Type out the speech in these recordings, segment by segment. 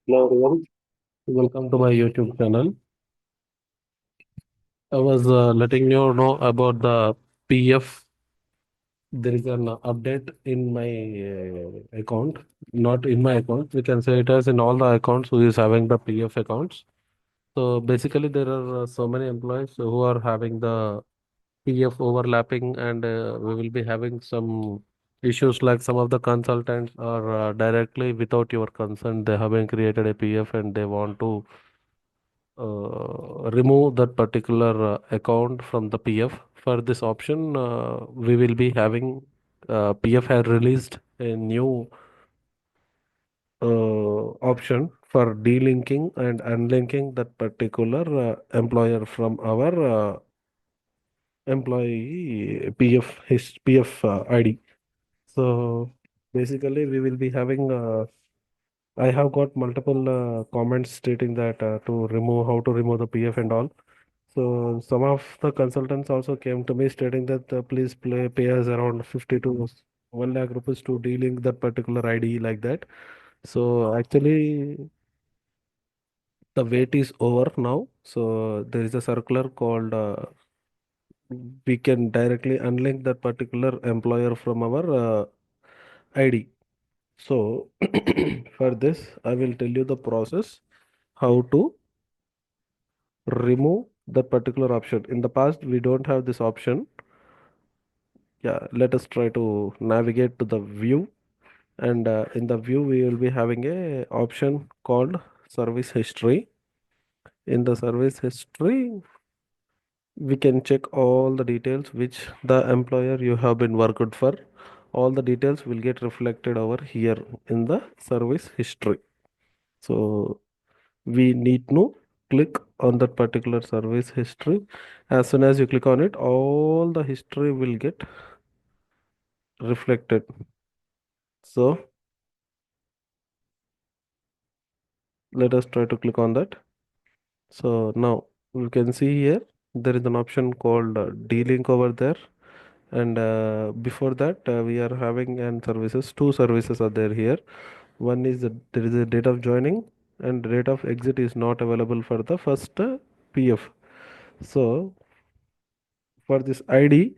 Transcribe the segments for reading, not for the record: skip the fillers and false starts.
Hello everyone, welcome to my YouTube channel. I was letting you know about the PF. There is an update in my account, not in my account. We can say it as in all the accounts who is having the PF accounts. So basically, there are so many employees who are having the PF overlapping, and we will be having some issues like some of the consultants are directly without your consent. They have been created a PF and they want to remove that particular account from the PF. For this option, we will be having PF had released a new option for delinking and unlinking that particular employer from our employee PF ID. So basically, we will be having. I have got multiple comments stating that to remove how to remove the PF and all. So some of the consultants also came to me stating that please pay us around 50 to 1 lakh rupees to dealing that particular ID like that. So actually the wait is over now. So there is a circular called we can directly unlink that particular employer from our ID. So for this, I will tell you the process how to remove that particular option. In the past, we don't have this option. Yeah, let us try to navigate to the view, and in the view we will be having a option called service history. In the service history we can check all the details which the employer you have been worked for. All the details will get reflected over here in the service history. So we need to click on that particular service history. As soon as you click on it, all the history will get reflected. So let us try to click on that. So now you can see here there is an option called D-Link over there, and before that we are having and services. Two services are there here. One is that there is a date of joining and rate of exit is not available for the first PF. So for this ID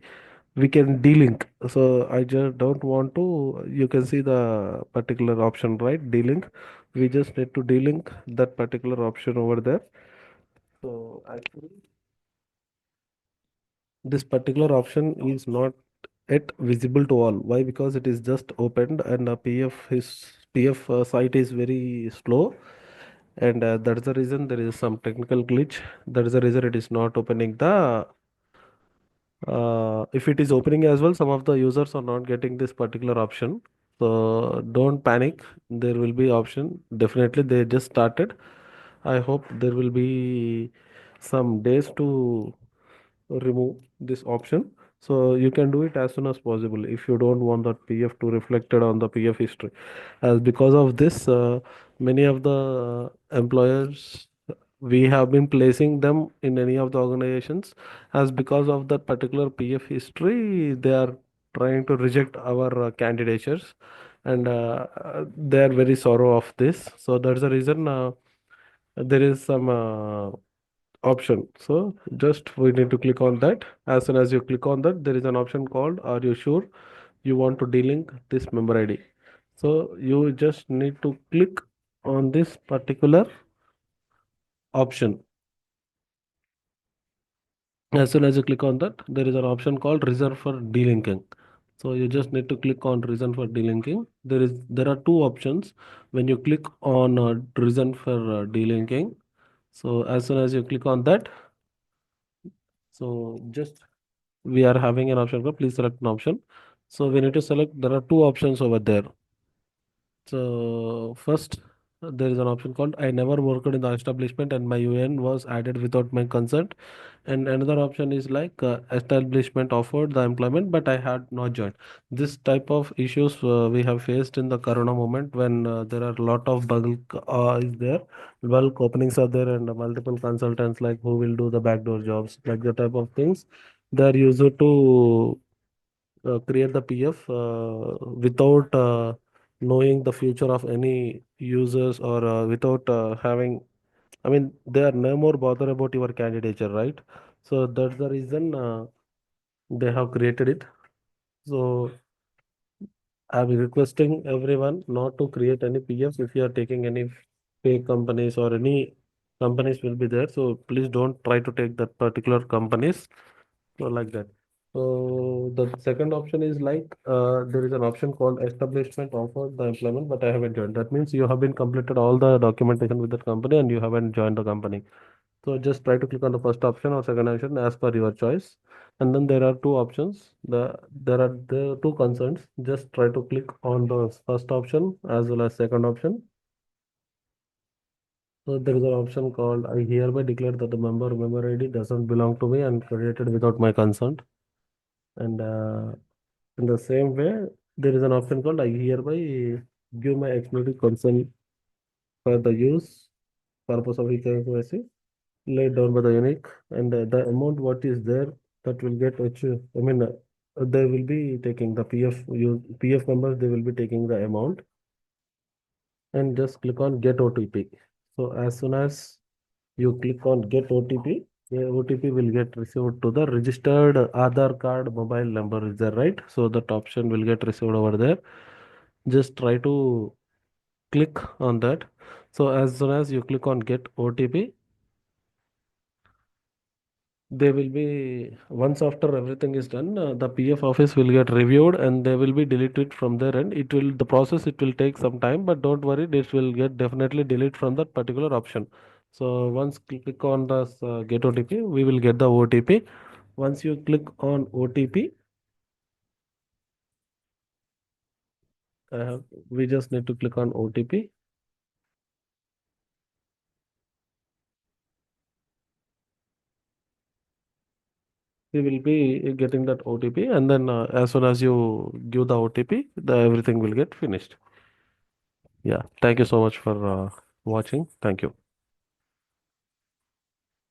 we can D-Link. So I just don't want to. You can see the particular option, right? D-Link. We just need to D-Link that particular option over there. So actually this particular option is not yet visible to all. Why? Because it is just opened and the PF site is very slow, and that's the reason there is some technical glitch. That is the reason it is not opening the. If it is opening as well, some of the users are not getting this particular option. So don't panic. There will be option. Definitely, they just started. I hope there will be some days to remove this option. So you can do it as soon as possible if you don't want that PF to reflected on the PF history. As because of this, many of the employers we have been placing them in any of the organizations as because of that particular PF history, they are trying to reject our candidatures, and they are very sorrow of this. So that's the reason there is some option. So just we need to click on that. As soon as you click on that, there is an option called are you sure you want to delink this member ID. So you just need to click on this particular option. As soon as you click on that, there is an option called reserve for delinking. So you just need to click on reason for delinking. There are two options when you click on reason for delinking. So as soon as you click on that, so just we are having an option called please select an option. So we need to select, there are two options over there. So first, there is an option called I never worked in the establishment and my UN was added without my consent. And another option is like establishment offered the employment, but I had not joined. This type of issues we have faced in the Corona moment when there are a lot of bulk is there, bulk openings are there, and multiple consultants like who will do the backdoor jobs, like the type of things. They are used to create the PF without knowing the future of any users or without having, I mean, they are no more bother about your candidature, right? So that's the reason they have created it. So I'm requesting everyone not to create any PFs if you are taking any fake companies or any companies will be there. So please don't try to take that particular companies. So like that. So the second option is like there is an option called establishment of the employment, but I haven't joined. That means you have been completed all the documentation with that company and you haven't joined the company. So just try to click on the first option or second option as per your choice. And then there are two options. There are the two concerns. Just try to click on the first option as well as second option. So there is an option called I hereby declare that the member ID doesn't belong to me and created without my consent. And in the same way, there is an option called I hereby give my explicit consent for the use purpose of eKYC laid down by the unique and the amount what is there that will get which I mean they will be taking the PF members they will be taking the amount and just click on get OTP. So as soon as you click on get OTP, the OTP will get received to the registered Aadhaar card mobile number is there, right? So that option will get received over there. Just try to click on that. So as soon as you click on get OTP, they will be once after everything is done, the PF office will get reviewed and they will be deleted from their end. It will the process it will take some time, but don't worry, this will get definitely delete from that particular option. So once click on the get OTP, we will get the OTP. Once you click on OTP, we just need to click on OTP. We will be getting that OTP, and then as soon as you give the OTP, everything will get finished. Yeah. Thank you so much for watching. Thank you.